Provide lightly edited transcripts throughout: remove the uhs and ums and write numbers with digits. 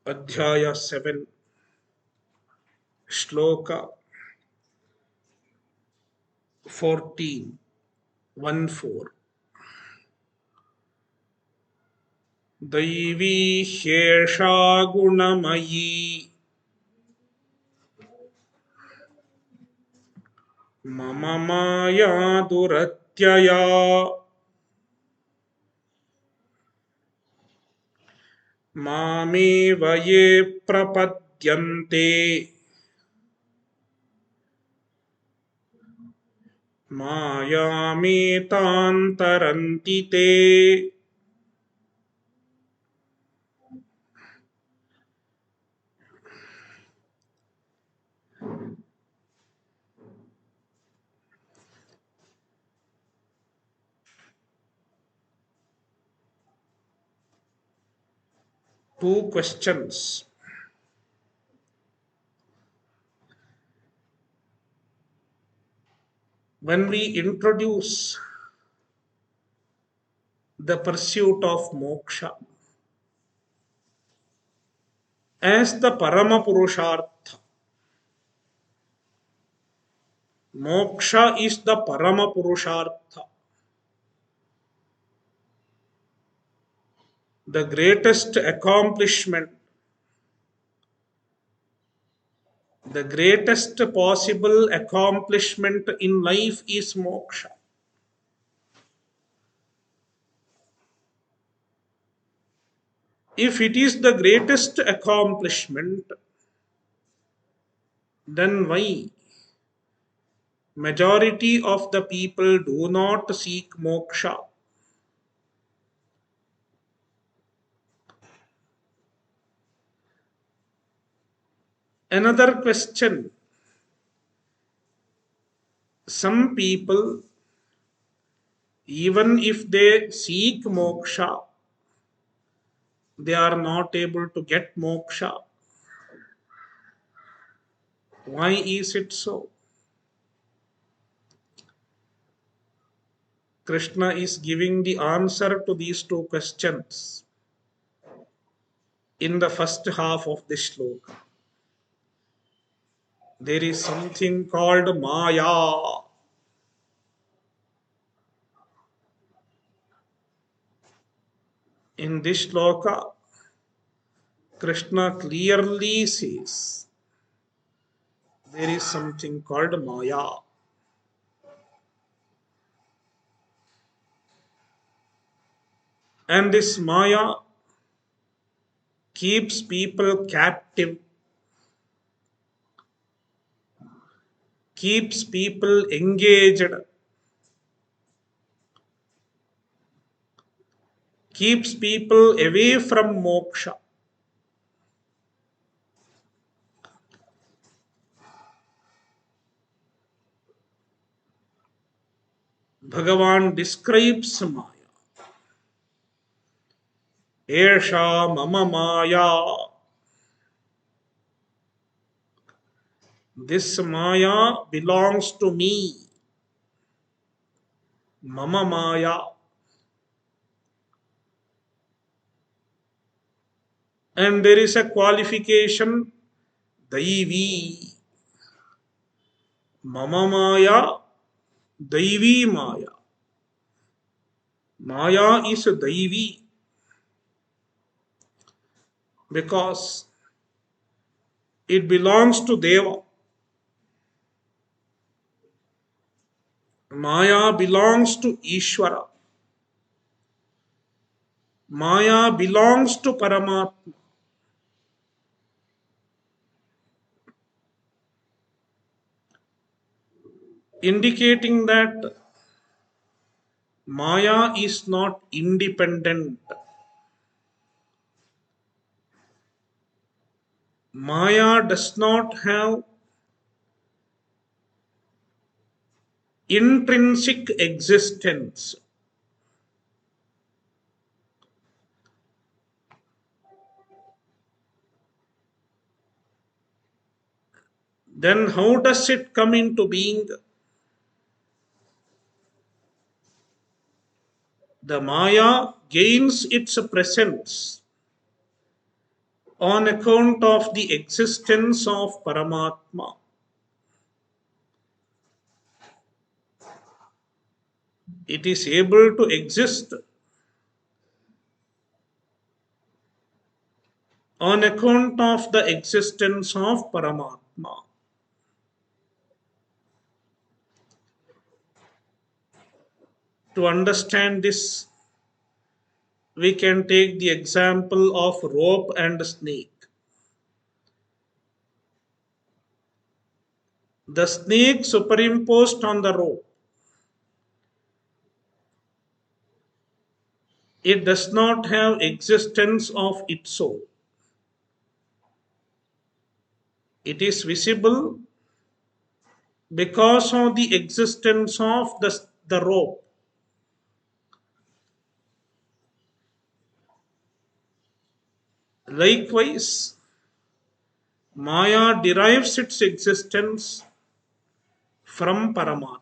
Adhyaya 7, Shloka 14, 1-4. Daivi ह्येषा गुणमयी मम माया दुरत्यया मामेव ये प्रपद्यन्ते मायामेतां तरन्ति ते. Two questions. When we introduce the pursuit of moksha as the Parama Purushartha, moksha is the Parama Purushartha, the greatest accomplishment, the greatest possible accomplishment in life is moksha. If it is the greatest accomplishment, then why majority of the people do not seek moksha? Another question. Some people, even if they seek moksha, they are not able to get moksha. Why is it so? Krishna is giving the answer to these two questions in the first half of this shloka. There is something called Maya. In this shloka, Krishna clearly says there is something called Maya. And this Maya keeps people captive, keeps people engaged, keeps people away from moksha. Bhagavan describes Maya. Esha mama Maya. This Maya belongs to me. Mama Maya. And there is a qualification, Daivi. Mama Maya, Daivi Maya. Maya is Daivi because it belongs to Deva. Maya belongs to Ishvara. Maya belongs to Paramatma. Indicating that Maya is not independent. Maya does not have intrinsic existence. Then how does it come into being? The Maya gains its presence on account of the existence of Paramatma. It is able to exist on account of the existence of Paramatma. To understand this, we can take the example of rope and snake. The snake superimposed on the rope, it does not have existence of its own. It is visible because of the existence of the rope. Likewise, Maya derives its existence from Paramatma.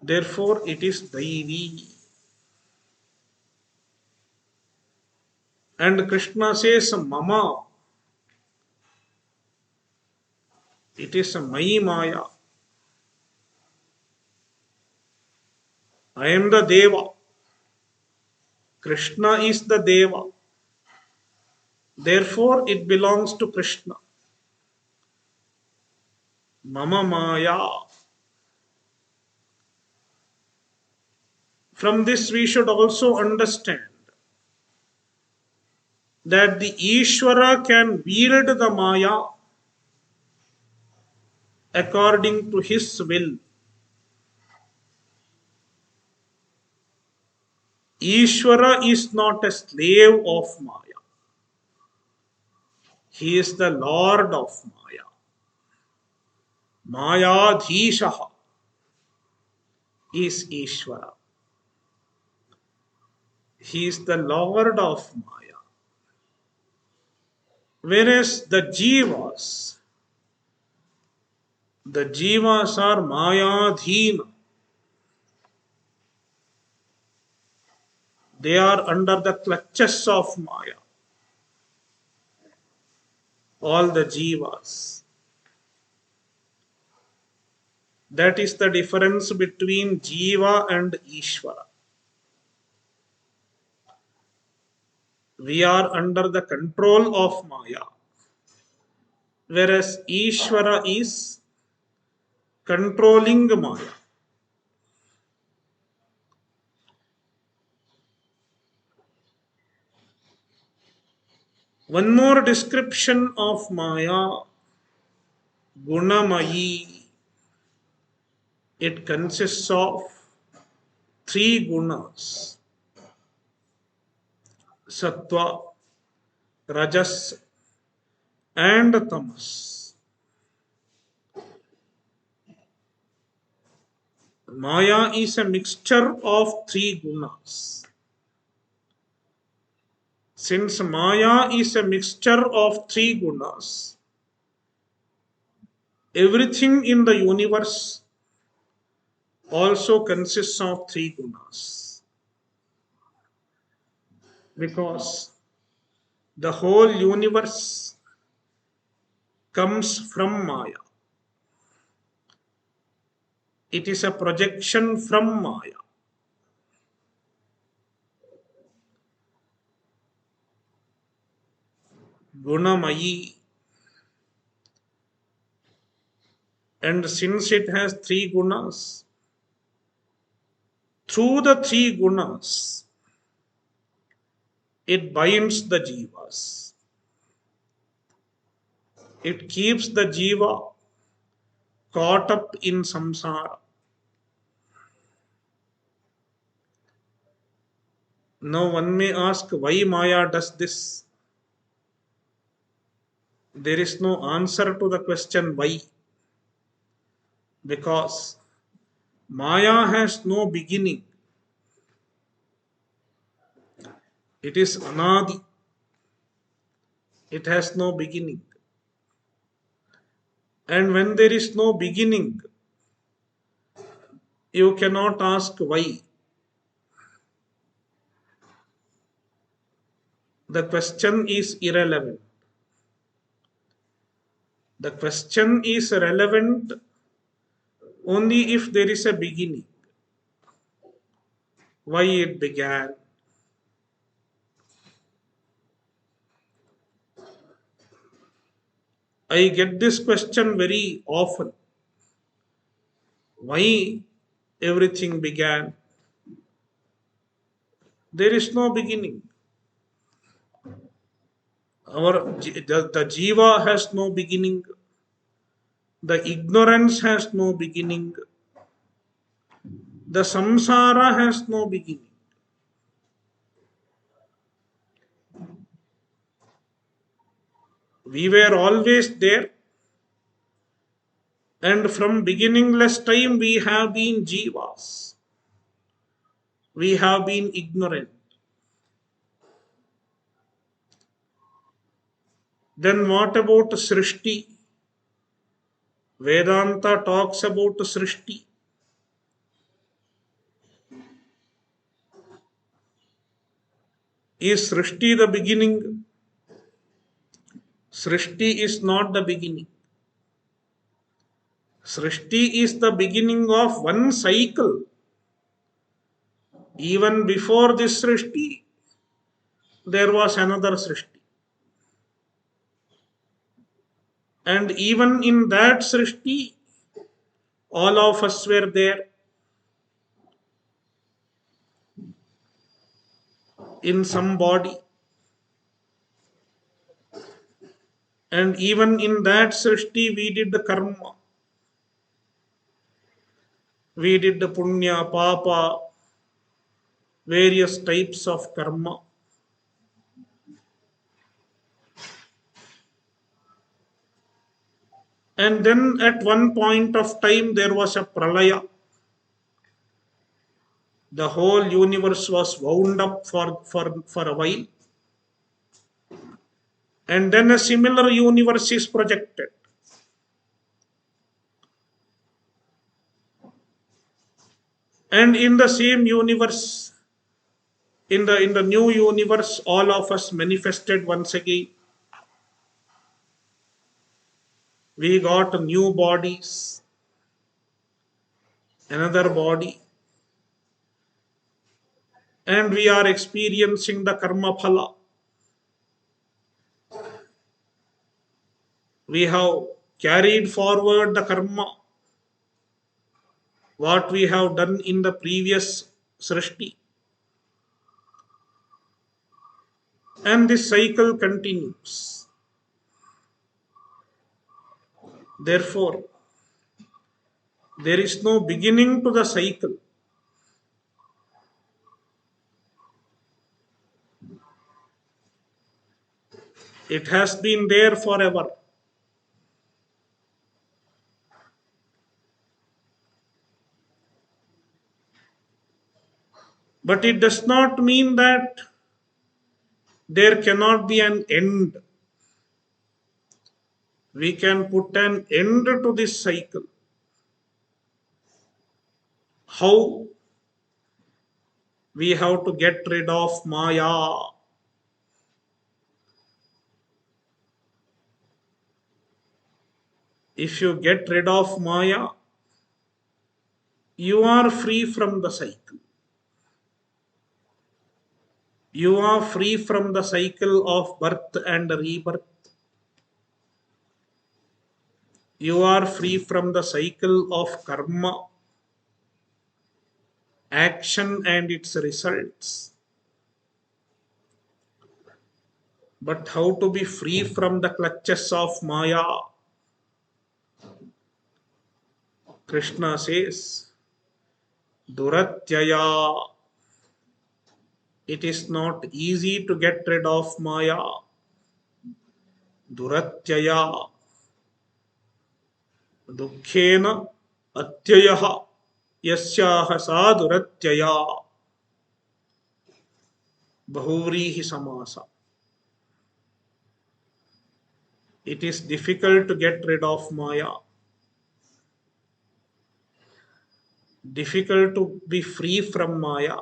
Therefore, it is Daivi. And Krishna says, Mama. It is my Maya. I am the Deva. Krishna is the Deva. Therefore, it belongs to Krishna. Mama Maya. From this, we should also understand that the Ishvara can wield the Maya according to his will. Ishvara is not a slave of Maya. He is the Lord of Maya. Mayadhishaha is Ishvara. He is the Lord of Maya. Whereas the Jivas are Mayadhina. They are under the clutches of Maya. All the Jivas. That is the difference between Jiva and Ishvara. We are under the control of Maya, whereas Ishvara is controlling Maya. One more description of Maya, Gunamayi. It consists of three gunas: Sattva, Rajas, and Tamas. Maya is a mixture of three gunas. Since Maya is a mixture of three gunas, everything in the universe also consists of three gunas. Because the whole universe comes from Maya. It is a projection from Maya. Gunamayi. And since it has three gunas, through the three gunas, it binds the jivas. It keeps the jiva caught up in samsara. Now one may ask why Maya does this. There is no answer to the question why. Because Maya has no beginning. It is anadi. It has no beginning. And when there is no beginning, you cannot ask why. The question is irrelevant. The question is relevant only if there is a beginning. Why it began? I get this question very often. Why everything began? There is no beginning. The jiva has no beginning. The ignorance has no beginning. The samsara has no beginning. We were always there, and from beginningless time we have been jivas. We have been ignorant. Then what about Srishti? Vedanta talks about Srishti. Is Srishti the beginning? Srishti is not the beginning. Srishti is the beginning of one cycle. Even before this Srishti, there was another Srishti. And even in that Srishti, all of us were there in some body. And even in that Srishti, we did the karma. We did the punya, papa, various types of karma. And then at one point of time, there was a pralaya. The whole universe was wound up for a while. And then a similar universe is projected. And in the same universe, in the new universe, all of us manifested once again. We got new bodies, another body, and we are experiencing the karma phala. We have carried forward the karma, what we have done in the previous srishti. And this cycle continues. Therefore, there is no beginning to the cycle. It has been there forever. But it does not mean that there cannot be an end. We can put an end to this cycle. How? We have to get rid of Maya. If you get rid of Maya, you are free from the cycle. You are free from the cycle of birth and rebirth. You are free from the cycle of karma, action and its results. But how to be free from the clutches of Maya? Krishna says, Duratyaya. It is not easy to get rid of Maya. Duratyaya. Dukkhena atyayaha. Yasyaha sa duratyaya. Bahuvrihi samasa. It is difficult to get rid of Maya. Difficult to be free from Maya.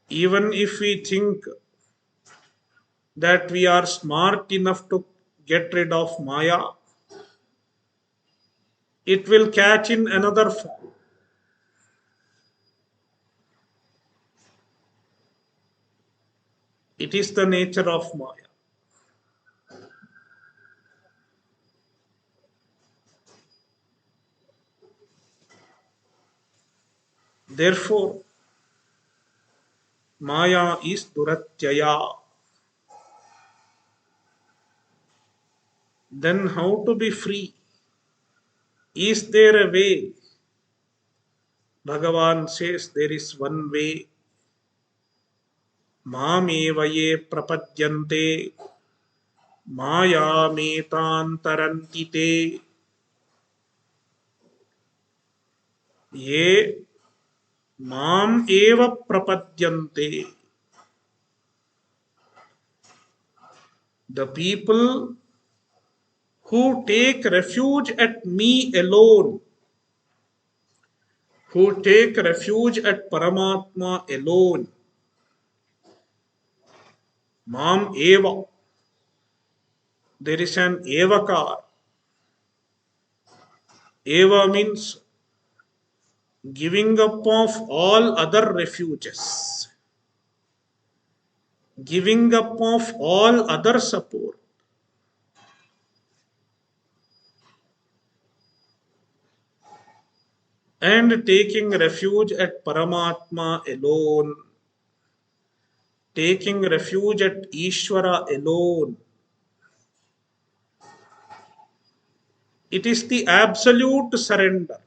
Even if we think that we are smart enough to get rid of Maya, it will catch in another form. It is the nature of Maya. Therefore, Maya is Duratyaya. Then how to be free? Is there a way? Bhagavan says there is one way. Mame vaye prapadyante Maya metantarantite ye mam eva prapadyante. The people who take refuge at me alone, who take refuge at Paramatma alone, Mam Eva. There is an Evakar. Eva means giving up of all other refuges, giving up of all other support, and taking refuge at Paramatma alone, taking refuge at Ishvara alone. It is the absolute surrender,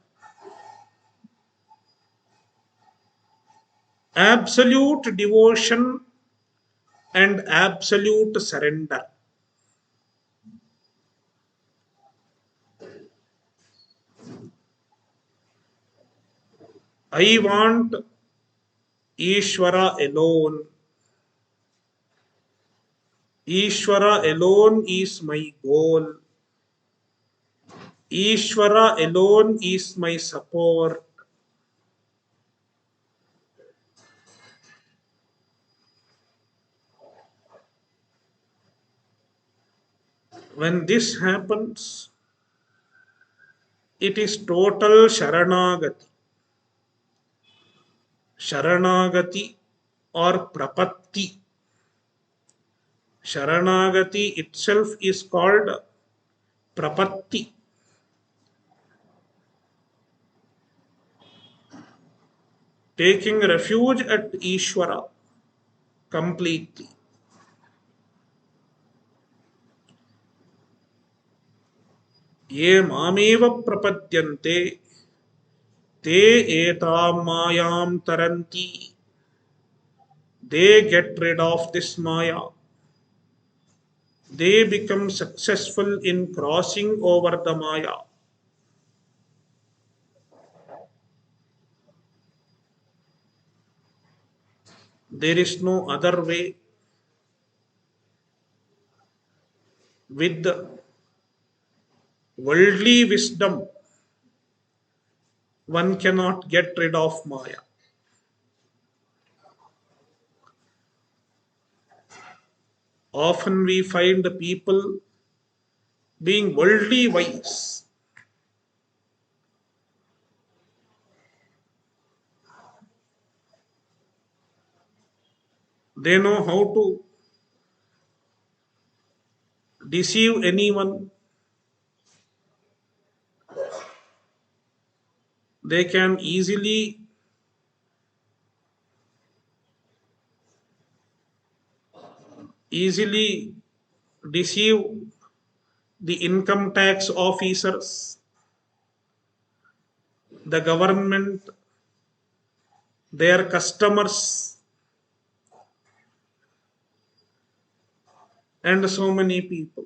absolute devotion, and absolute surrender. I want Ishvara alone. Ishvara alone is my goal. Ishvara alone is my support. When this happens, it is total Sharanagati. Sharanagati or Prapatti. Sharanagati itself is called Prapatti. Taking refuge at Ishvara completely. ये मामेव प्रपद्यन्ते ते एतां मायां taranti. They get rid of this Maya. They become successful in crossing over the Maya. There is no other way. With worldly wisdom, one cannot get rid of Maya. Often we find the people being worldly wise. They know how to deceive anyone. They can easily deceive the income tax officers, the government, their customers, and so many people.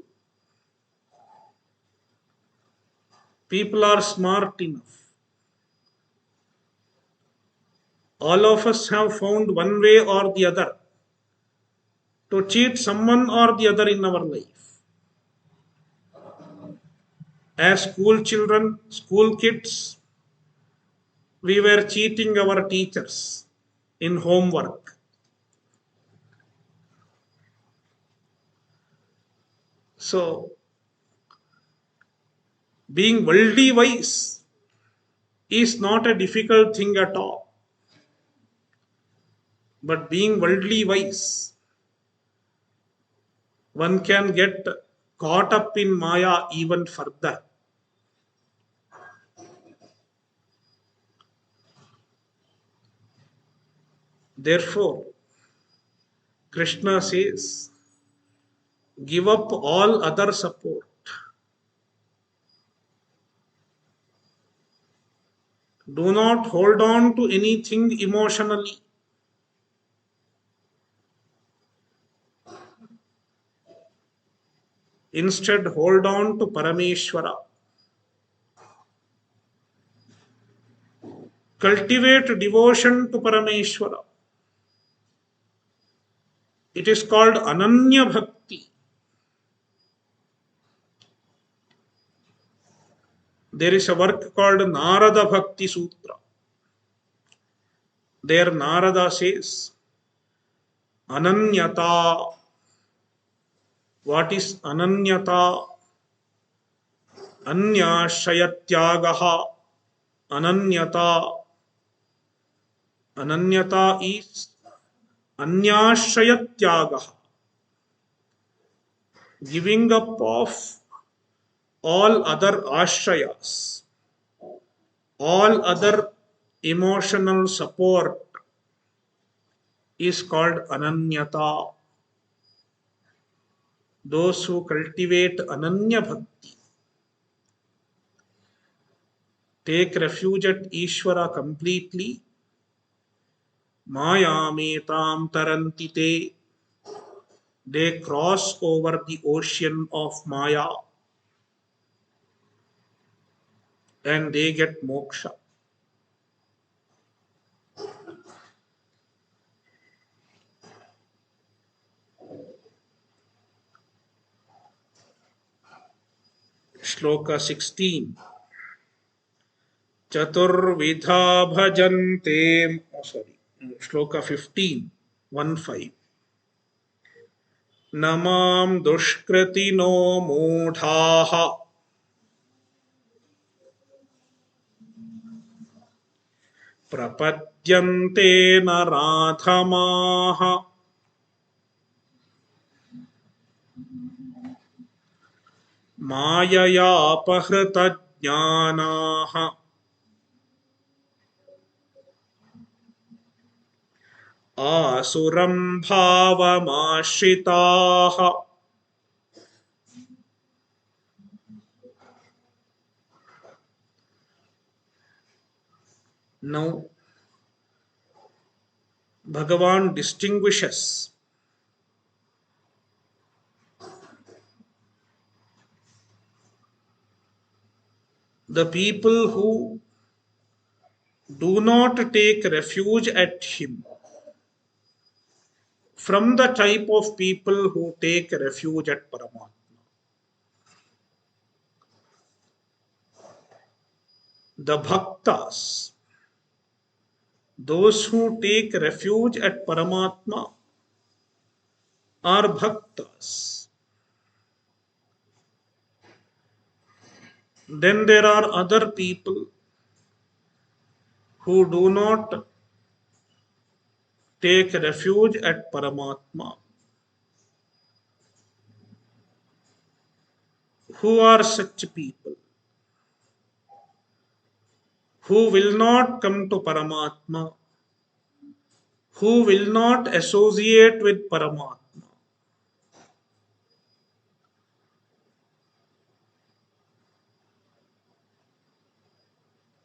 People are smart enough. All of us have found one way or the other to cheat someone or the other in our life. As school children, school kids, we were cheating our teachers in homework. So, being worldly wise is not a difficult thing at all. But being worldly wise, one can get caught up in Maya even further. Therefore, Krishna says, give up all other support. Do not hold on to anything emotionally. Instead, hold on to Parameshwara. Cultivate devotion to Parameshwara. It is called Ananya Bhakti. There is a work called Narada Bhakti Sutra. There Narada says, Ananyata. What is Ananyata? Anyashayatyaga. Ananyata. Ananyata is Anyashayatyaga. Giving up of all other ashrayas, all other emotional support is called Ananyata. Those who cultivate Ananya Bhakti take refuge at Ishvara completely. Maya metam tarantite. They cross over the ocean of Maya and they get moksha. Shloka 16. Chaturvidha bhajante. Oh, sorry. Shloka 15. 1-5. Namam dushkritino mudhaha prapadyante naradhamaha mayaya pahrita jnanaha asuram bhavamashitaha. Now, Bhagavan distinguishes the people who do not take refuge at him from the type of people who take refuge at Paramatma. The bhaktas, those who take refuge at Paramatma, are bhaktas. Then there are other people who do not take refuge at Paramatma. Who are such people? Who will not come to Paramatma? Who will not associate with Paramatma?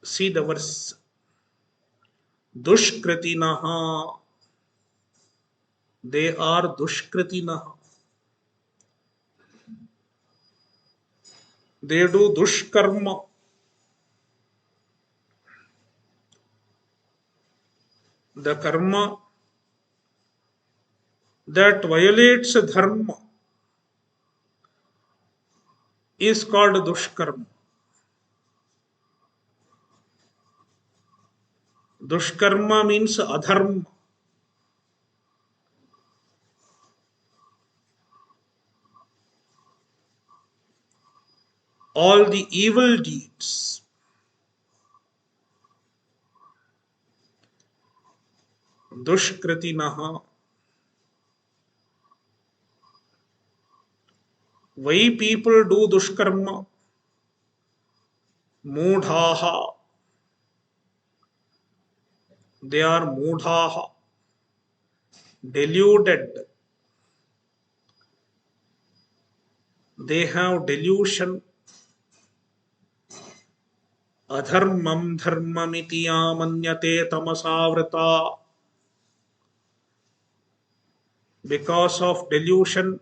See the verse. Dushkritinaha. They are Dushkritinaha. They do Dushkarma. The karma that violates dharma is called Dushkarma. Dushkarma means adharma. all the evil deeds. Dushkritinaha. Why people do dushkarma? Mudhaha. They are mudhaha, deluded. They have delusion. Adharmam dharmamiti amanyate tamasavrata. Because of delusion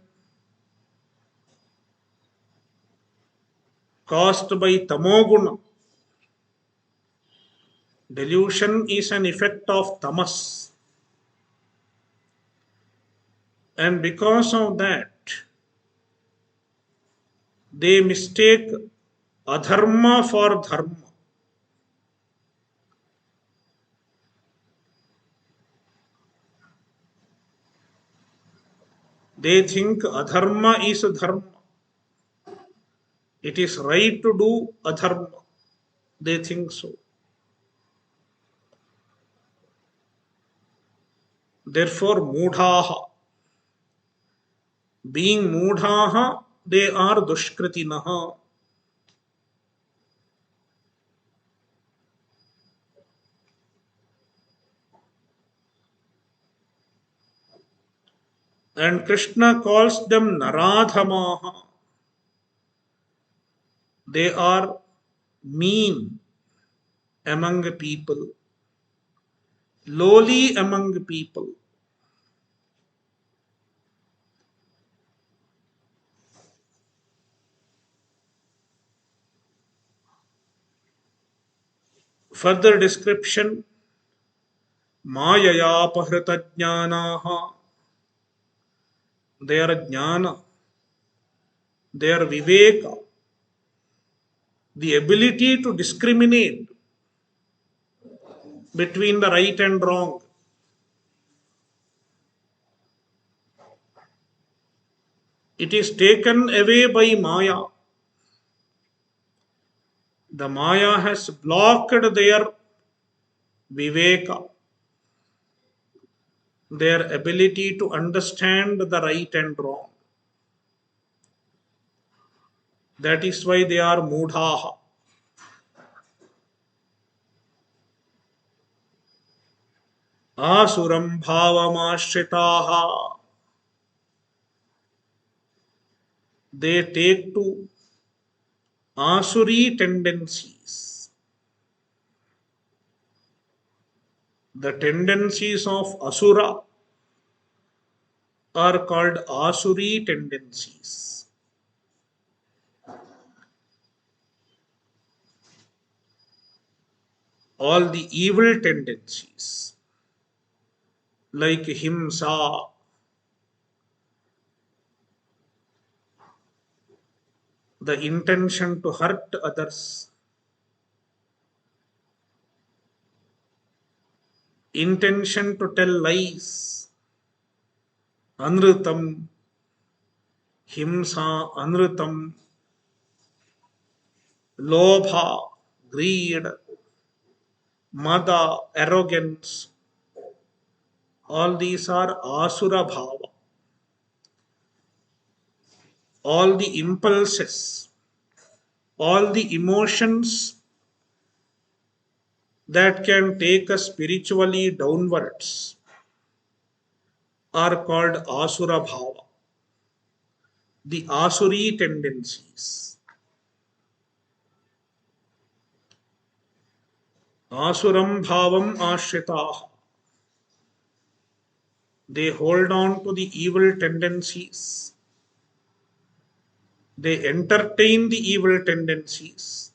caused by tamoguna. Delusion is an effect of tamas. And because of that, they mistake adharma for dharma. They think adharma is dharma. It is right to do adharma. They think so. Therefore, mudhaha. Being mudhaha, they are dushkritinaha. And Krishna calls them naradhamaha. They are mean among people, lowly among people. Further description, mayaya pahrita jnanaha. Their jnana, their viveka, the ability to discriminate between the right and wrong. It is taken away by Maya. The Maya has blocked their viveka, their ability to understand the right and wrong. That is why they are mudhaha. Asuram bhavamashritaha. They take to asuri tendencies. The tendencies of asura are called asuri tendencies. All the evil tendencies like himsa, the intention to hurt others, intention to tell lies, anrutam, himsa, anrutam, lobha, greed, mada, arrogance, all these are asura bhava. All the impulses, all the emotions that can take us spiritually downwards are called asura bhava, the asuri tendencies. Asuram bhavam ashritaha. They hold on to the evil tendencies. They entertain the evil tendencies.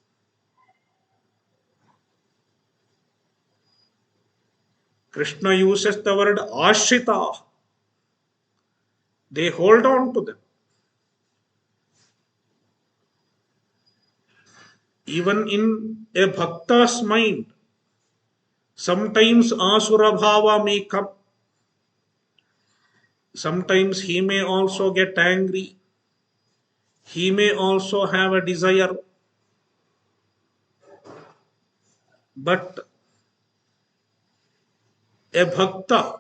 Krishna uses the word ashrita. They hold on to them. Even in a bhakta's mind, sometimes asura bhava may come. Sometimes he may also get angry. He may also have a desire. But a bhakta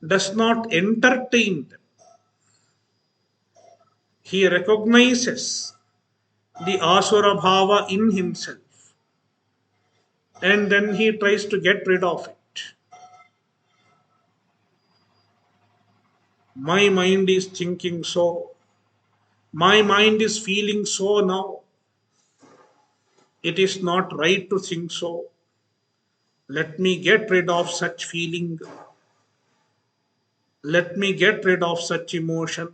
does not entertain them. He recognizes the asura bhava in himself and then he tries to get rid of it. My mind is thinking so. My mind is feeling so now. It is not right to think so. Let me get rid of such feeling. Let me get rid of such emotion.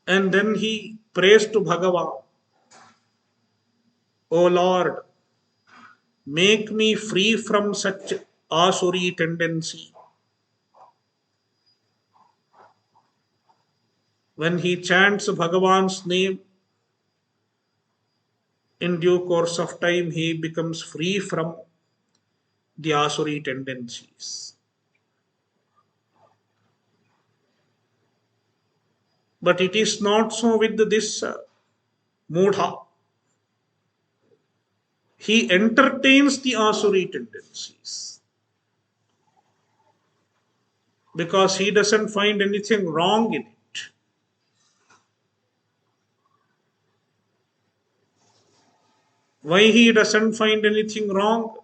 And then he prays to Bhagavan, O Lord, make me free from such asuri tendency. When he chants Bhagavan's name, in due course of time, he becomes free from the asuri tendencies. But it is not so with this mudha. He entertains the asuri tendencies because he doesn't find anything wrong in it. Why he doesn't find anything wrong?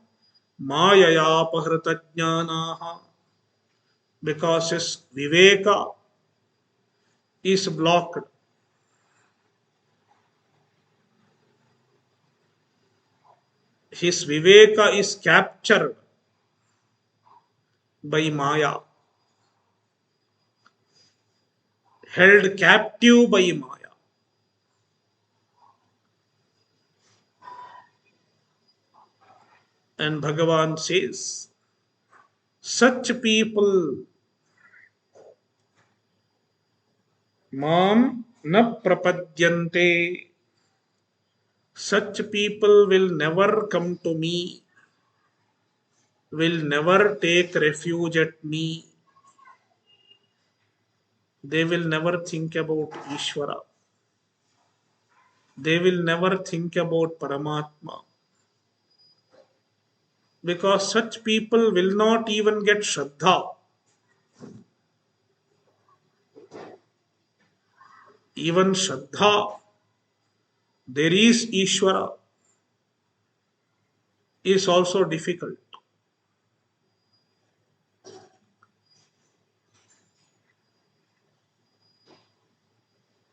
Mayaya pahrata jnanaha. Because his viveka is blocked. His viveka is captured by maya, held captive by maya. And Bhagavan says, such people, mam na prapadyante, such people will never come to me, will never take refuge at me. They will never think about Ishvara. They will never think about Paramatma. Because such people will not even get Shraddha. Even Shraddha, there is Ishvara, is also difficult.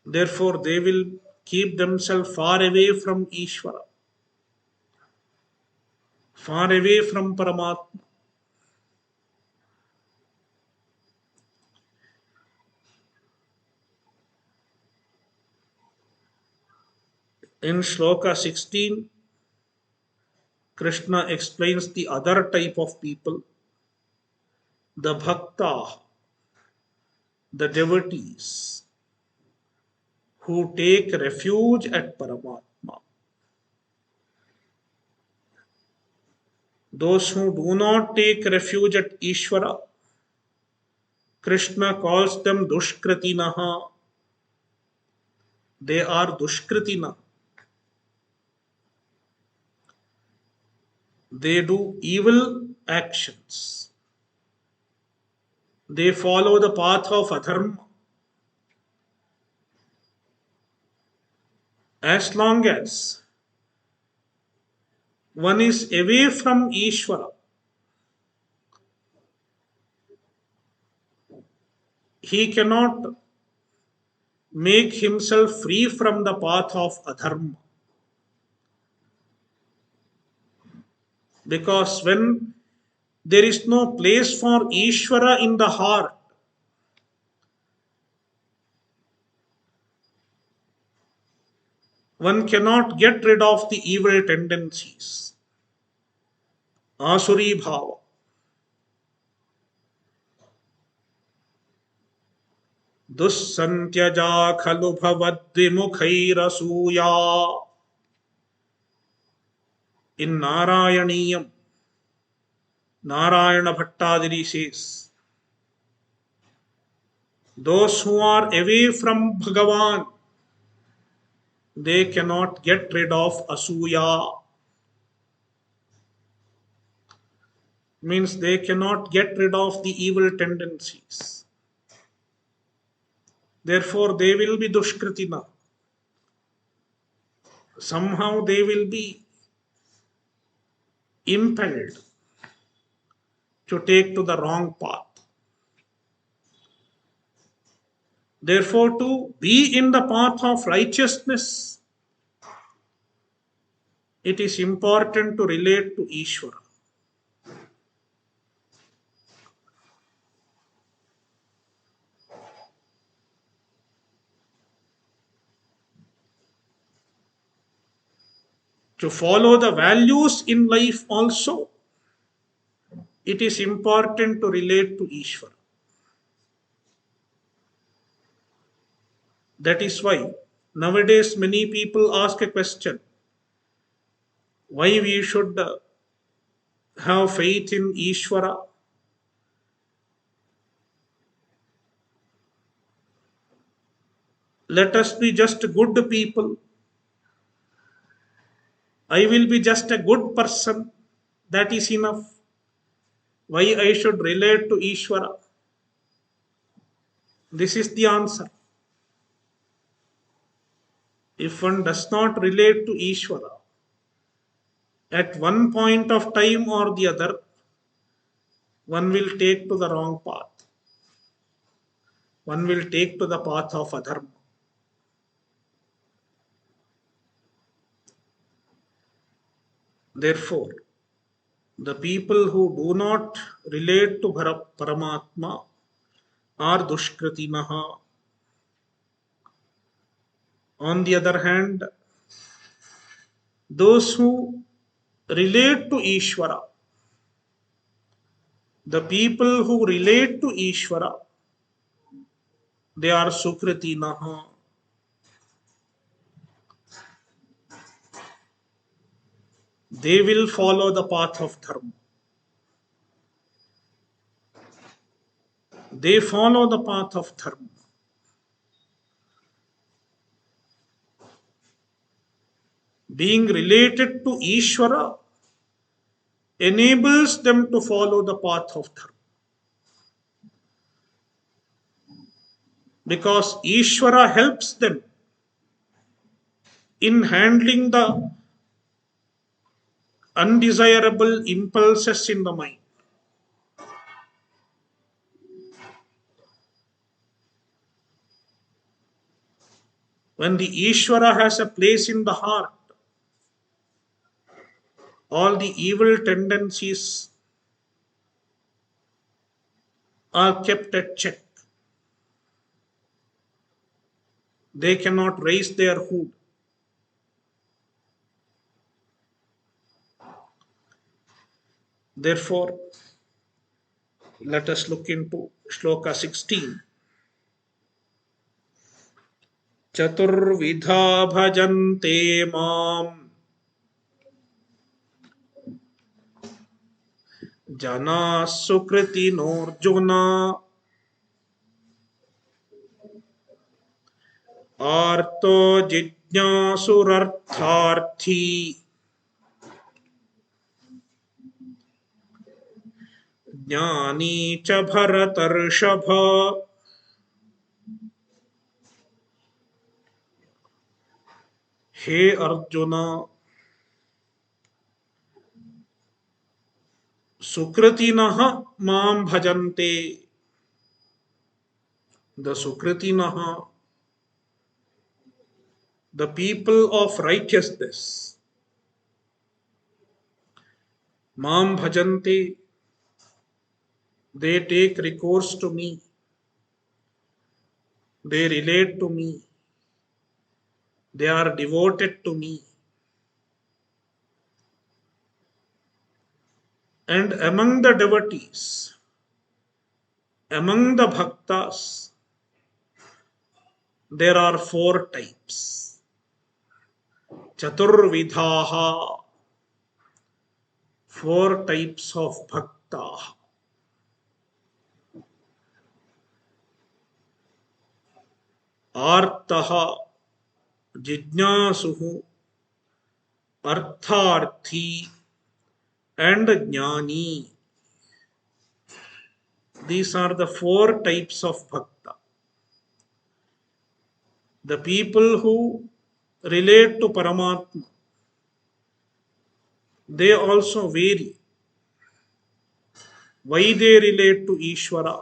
Therefore, they will keep themselves far away from Ishvara, far away from Paramatma. In Shloka 16, Krishna explains the other type of people, the bhakta, the devotees, who take refuge at Paramatma. Those who do not take refuge at Ishvara, Krishna calls them Dushkritinaha. They are Dushkritina. They do evil actions. They follow the path of adharma. As long as one is away from Ishvara, he cannot make himself free from the path of adharma. Because when there is no place for Ishvara in the heart, one cannot get rid of the evil tendencies. Asuri bhava. दुस्सन्त्यजा खलु भवद्विमुखैरसूया. In Narayaniyam, Narayana Bhattadiri says, those who are away from Bhagavan, They cannot get rid of asuya, means they cannot get rid of the evil tendencies. Therefore, they will be dushkritina. Somehow they will be impelled to take to the wrong path. Therefore, to be in the path of righteousness, it is important to relate to Ishvara. To follow the values in life also, it is important to relate to Ishvara. That is why nowadays many people ask a question, why we should have faith in Ishvara. Let us be just good people. I will be just a good person. That is enough. Why I should relate to Ishvara? This is the answer. If one does not relate to Ishvara, at one point of time or the other, one will take to the wrong path. One will take to the path of adharma. Therefore, the people who do not relate to Paramatma are dushkritinaha. On the other hand, those who relate to Ishvara, the people who relate to Ishvara, they are sukritinaha. They will follow the path of dharma. They follow the path of dharma. Being related to Ishvara enables them to follow the path of dharma. Because Ishvara helps them in handling the undesirable impulses in the mind. When the Ishvara has a place in the heart, all the evil tendencies are kept at check. They cannot raise their hood. Therefore, let us look into Shloka 16. Chaturvidha bhajante mam jana sukriti norjuna arto jijnasurartharthi ज्ञानी च भरतर्षभ. हे अर्जुन, सुकृतिनः मां भजन्ते. The sukritinah, the people of righteousness, mam bhajante, they take recourse to me, they relate to me, they are devoted to me. And among the devotees, among the bhaktas, there are four types. Chaturvidhaha, four types of bhakta. Artaha, Jijnasuhu, Artharthi, and Jnani. These are the four types of bhakta. The people who relate to Paramatma, they also vary. Why they relate to Ishvara?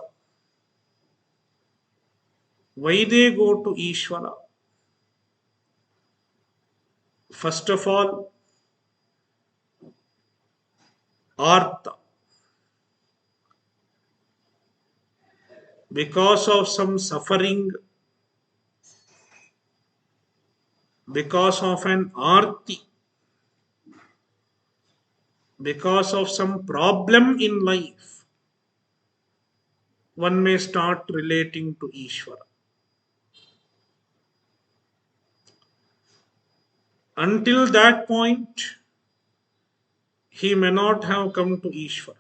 Why they go to Ishvara? First of all, Artha. Because of some suffering, because of an arti, because of some problem in life, one may start relating to Ishvara. Until that point, he may not have come to Ishvara.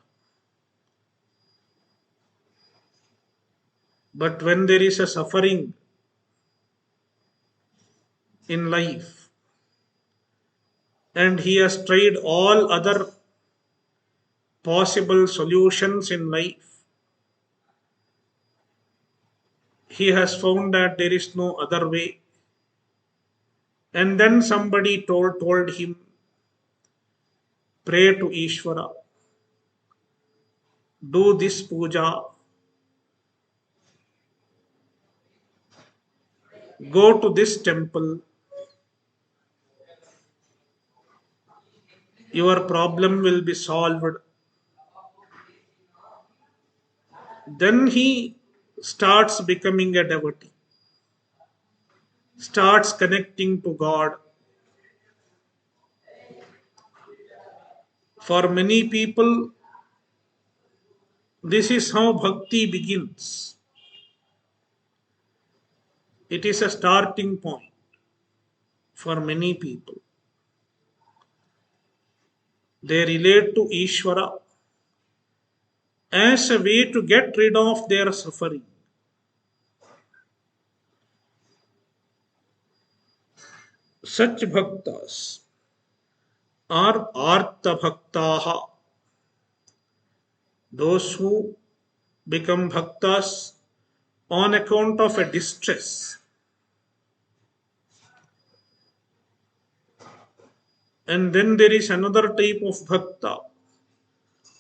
But when there is a suffering in life and he has tried all other possible solutions in life, he has found that there is no other way. And then somebody told him, pray to Ishvara, do this puja, go to this temple, your problem will be solved. Then he starts becoming a devotee, starts connecting to God. For many people, this is how bhakti begins. It is a starting point for many people. They relate to Ishvara as a way to get rid of their suffering. Such bhaktas are artha bhaktaha, those who become bhaktas on account of a distress. And then there is another type of bhakta,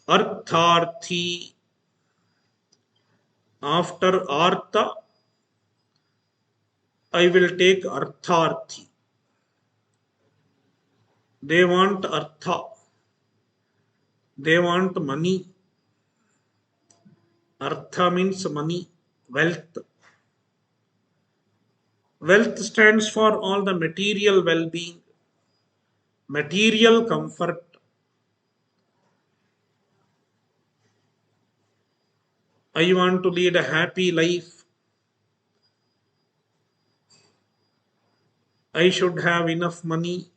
artharthi. After artha, I will take artharthi. They want artha, they want money. Artha means money, wealth. Wealth stands for all the material well being, material comfort. I want to lead a happy life. I should have enough money.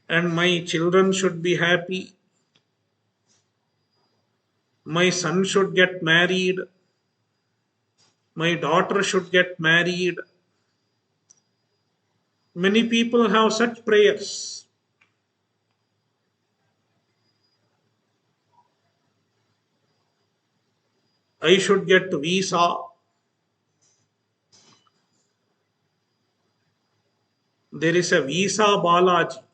And my children should be happy. My son should get married. My daughter should get married. Many people have such prayers. I should get visa. There is a visa Balaji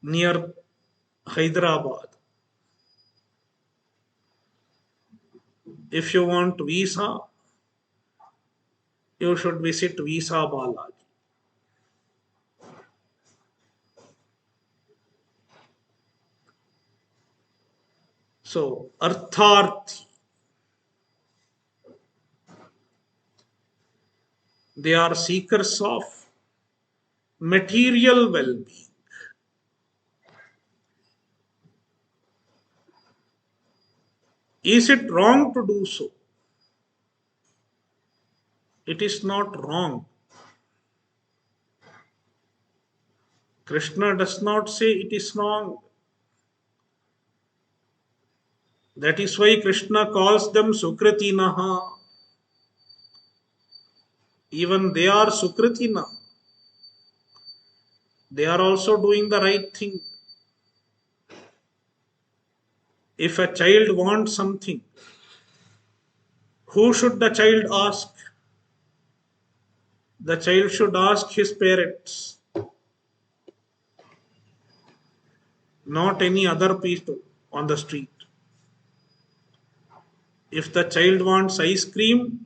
near Hyderabad. If you want visa, you should visit Visa Balaji. So, Artharthi, they are seekers of material well being. Is it wrong to do so? It is not wrong. Krishna does not say it is wrong. That is why Krishna calls them Sukratinaha. Even they are Sukritina. They are also doing the right thing. If a child wants something, who should the child ask? The child should ask his parents, not any other people on the street. If the child wants ice cream,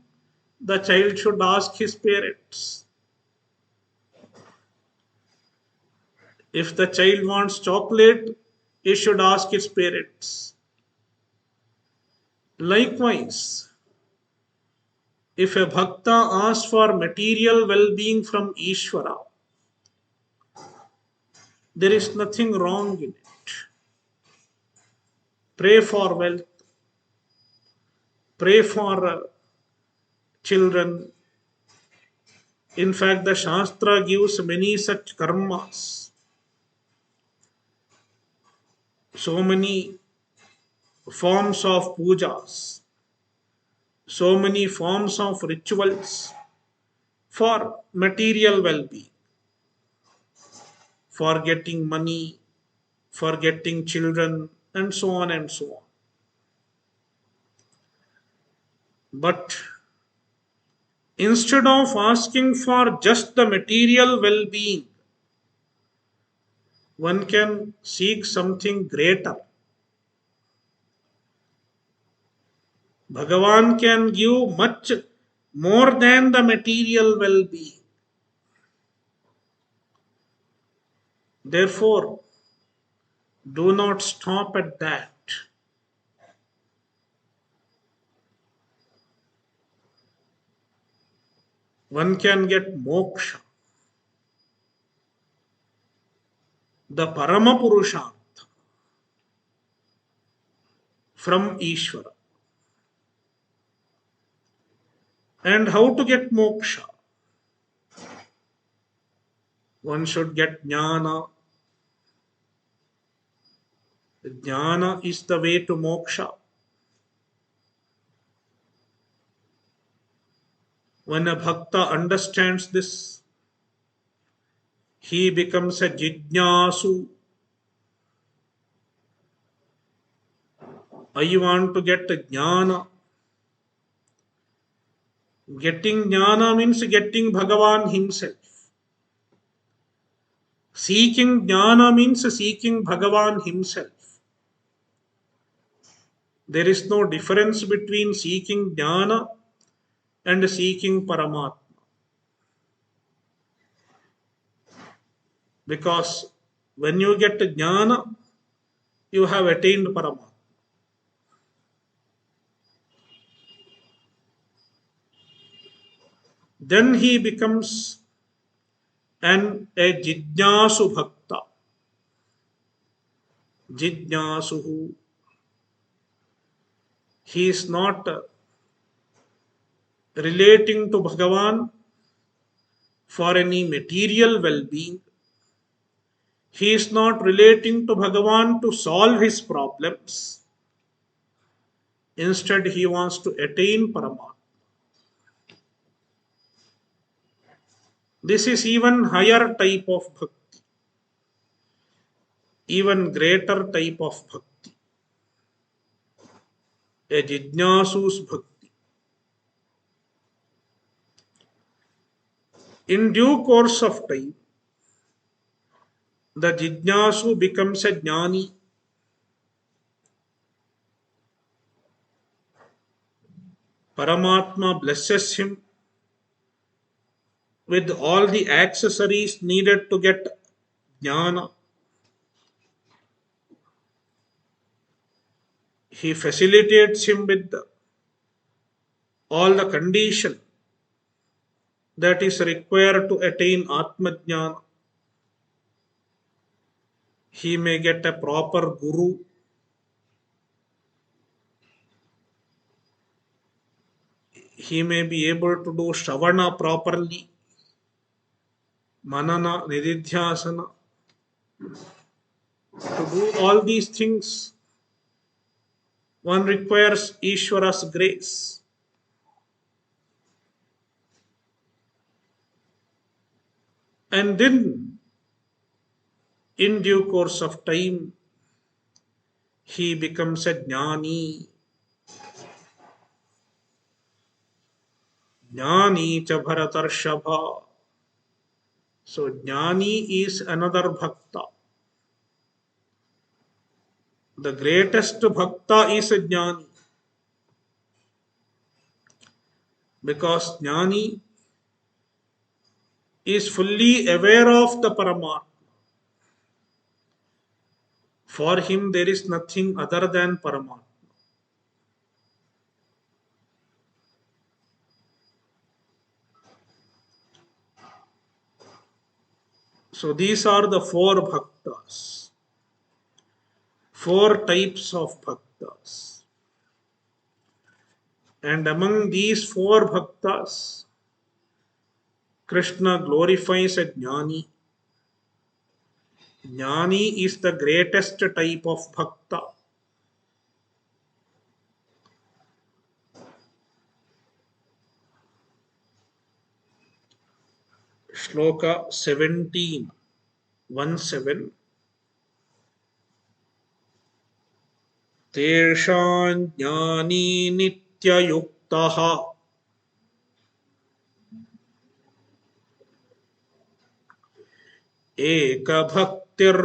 the child should ask his parents. If the child wants chocolate, he should ask his parents. Likewise, if a bhakta asks for material well being from Ishvara, there is nothing wrong in it. Pray for wealth, pray for children. In fact, the Shastra gives many such karmas, so many forms of pujas, so many forms of rituals for material well being, for getting money, for getting children, and so on and so on. But instead of asking for just the material well being, one can seek something greater. Bhagavan can give much more than the material well being. Therefore, do not stop at that. One can get moksha, the Parama Purushartha from Ishvara. And how to get moksha? One should get jnana. Jnana is the way to moksha. When a bhakta understands this, he becomes a jijnasu. I want to get jnana. Getting jnana means getting Bhagavan himself. Seeking jnana means seeking Bhagavan himself. There is no difference between seeking jnana and seeking Paramatma. Because when you get jnana, you have attained Paramatma. Then he becomes a jijnasu bhakta. Jijnasuhu. He is not relating to Bhagavan for any material well being. He is not relating to Bhagavan to solve his problems. Instead, he wants to attain Paramatma. This is even higher type of bhakti, even greater type of bhakti, a jijnasus bhakti. In due course of time, the jijnasu becomes a jnani. Paramatma blesses him with all the accessories needed to get jnana. He facilitates him with all the condition that is required to attain Atmajnana. He may get a proper guru. He may be able to do Shravana properly, Manana, Nididhyasana. To do all these things, one requires Ishvara's grace. And then, in due course of time, he becomes a jnani. Jnani cha Bharatarshabha. So, jnani is another bhakta. The greatest bhakta is a jnani because jnani is fully aware of the Paramatma. For him, there is nothing other than Paramatma. So, these are the four bhaktas, four types of bhaktas. And among these four bhaktas, Krishna glorifies a jnani. Jnani is the greatest type of bhakta. Shloka 17, 1-7. तेषां ज्ञानी नित्ययुक्तः एकभक्तिर्विशिष्यते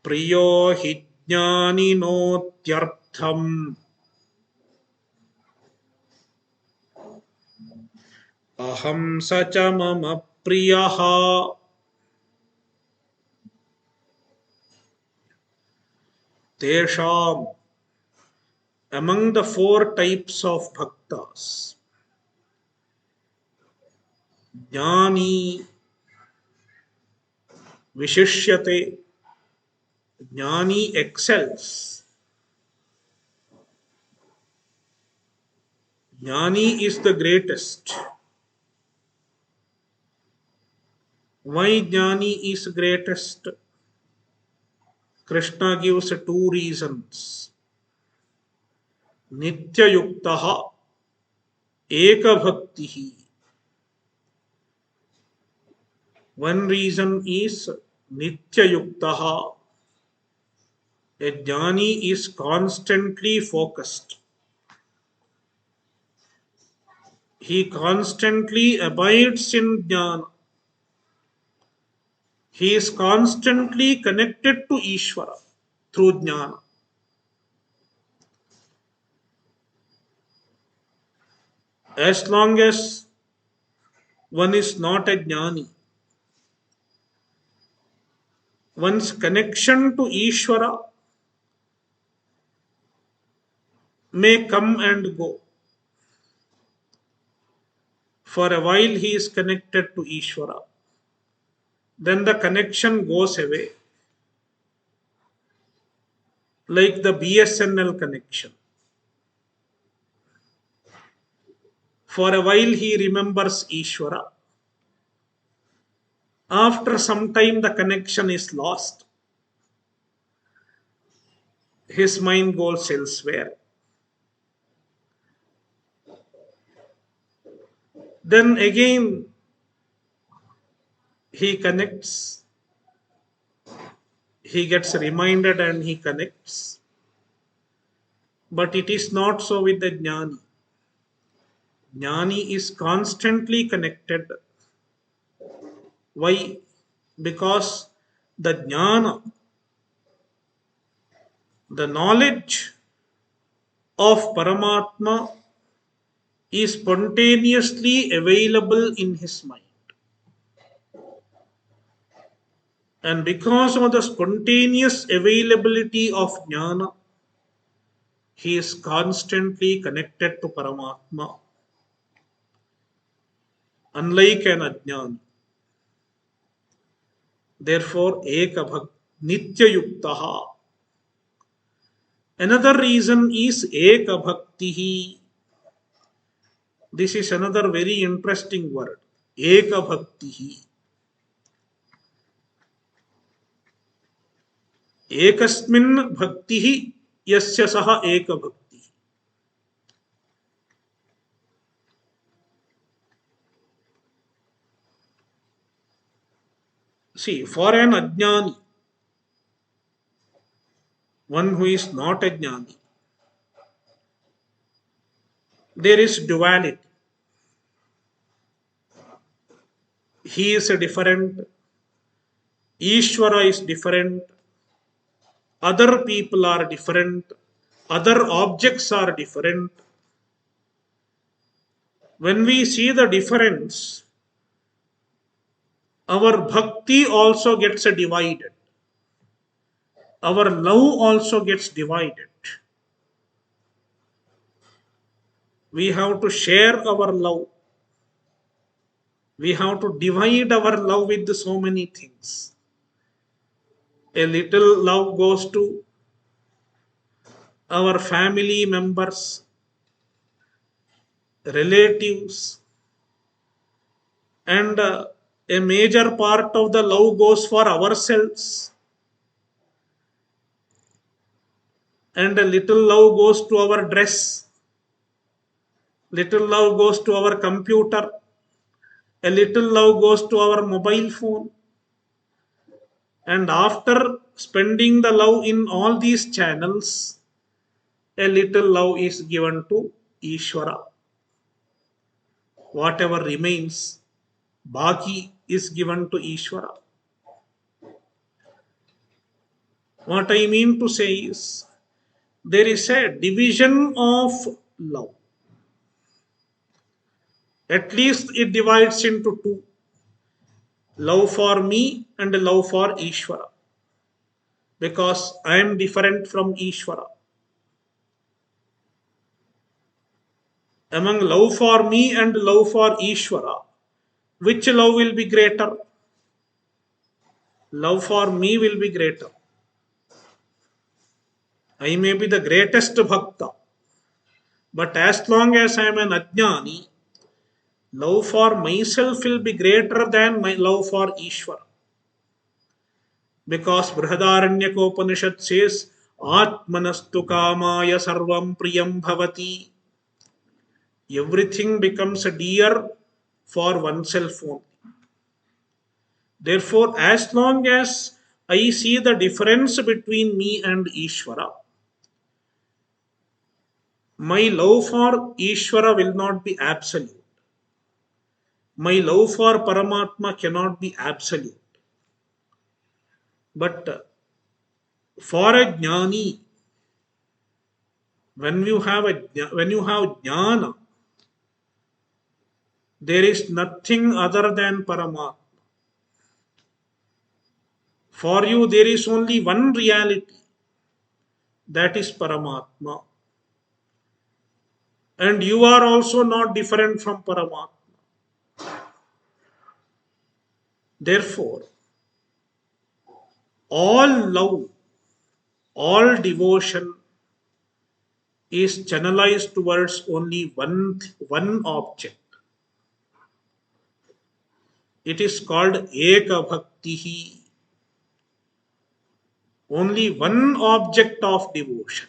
प्रियो हि ज्ञानिनोत्यर्थम् अहं स च मम प्रियः. Tesham, among the four types of bhaktas, jnani vishishyate, jnani excels. Jnani is the greatest. Why jnani is greatest? Krishna gives two reasons. Nityayuktaha ekabhaktihi. One reason is Nityayuktaha. A jnani is constantly focused. He constantly abides in jnana. He is constantly connected to Ishvara through jnana. As long as one is not a jnani, one's connection to Ishvara may come and go. For a while he is connected to Ishvara. Then the connection goes away. Like the BSNL connection. For a while he remembers Ishvara. After some time the connection is lost. His mind goes elsewhere. Then again he connects. He gets reminded and he connects. But it is not so with the jnani. Jnani is constantly connected. Why? Because the jnana, the knowledge of Paramatma is spontaneously available in his mind. And because of the spontaneous availability of jnana, he is constantly connected to Paramatma. Unlike an ajnani. Therefore, ekabhak nityayuktaha. Another reason is ekabhaktihi. This is another very interesting word. Ekabhaktihi. Ekasmin bhaktihi yasya saha ekabhakti. See, for an ajnani, one who is not a jnani, there is duality. He is a different, Ishvara is different, other people are different, other objects are different. When we see the difference, our bhakti also gets divided. Our love also gets divided. We have to share our love. We have to divide our love with so many things. A little love goes to our family members, relatives, and a major part of the love goes for ourselves, and a little love goes to our dress, little love goes to our computer, a little love goes to our mobile phone. And after spending the love in all these channels, a little love is given to Ishvara. Whatever remains, Baki is given to Ishvara. What I mean to say is, there is a division of love. At least it divides into two: love for me and love for Ishvara. Because I am different from Ishvara. Among love for me and love for Ishvara, which love will be greater? Love for me will be greater. I may be the greatest bhakta, but as long as I am an ajnani, love for myself will be greater than my love for Ishvara. Because Brihadaranyaka says, Atmanastu kamaya sarvam priyam bhavati. Everything becomes dear for oneself only. Therefore, as long as I see the difference between me and Ishvara, my love for Ishvara will not be absolute. My love for Paramatma cannot be absolute. But for a jnani, when you have jnana, there is nothing other than Paramatma. For you, there is only one reality, that is Paramatma. And you are also not different from Paramatma. Therefore, all love, all devotion is channelized towards only one object. It is called Eka Bhakti, only one object of devotion,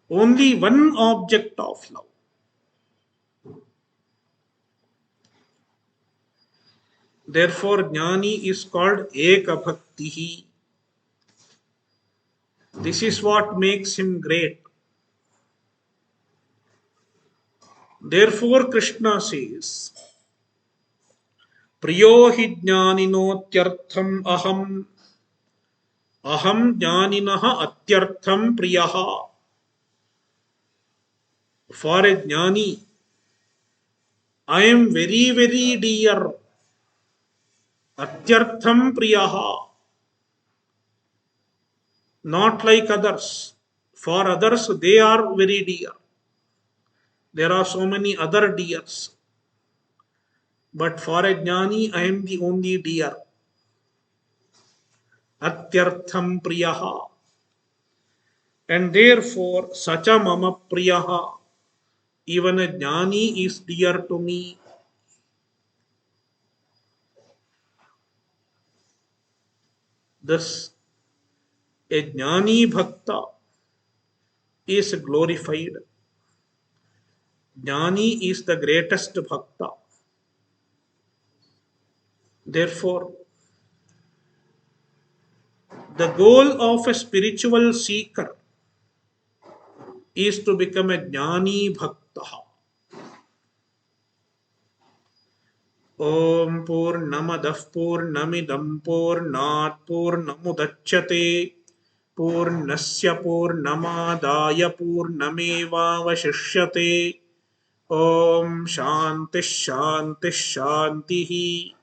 only one object of love. Therefore, Jnani is called Eka Bhakti. This is what makes him great. Therefore, Krishna says, Priyo hi jnaninotyartham aham, aham jnaninaha atyartham priyaha. For a jnani, I am very, very dear. Atyartham priyaha. Not like others. For others, they are very dear. There are so many other dears. But for a jnani, I am the only dear. Atyartham priyaha. And therefore, sacha mama priyaha. Even a jnani is dear to me. Thus, a jnani bhakta is glorified. Jnani is the greatest bhakta. Therefore, the goal of a spiritual seeker is to become a jnani bhakta. Om Purnamadah Purnamidam Purnat Purnamudachyate Purnasya Purnamadaya Purnamevavashishyate. Om Shanti Shanti Shanti.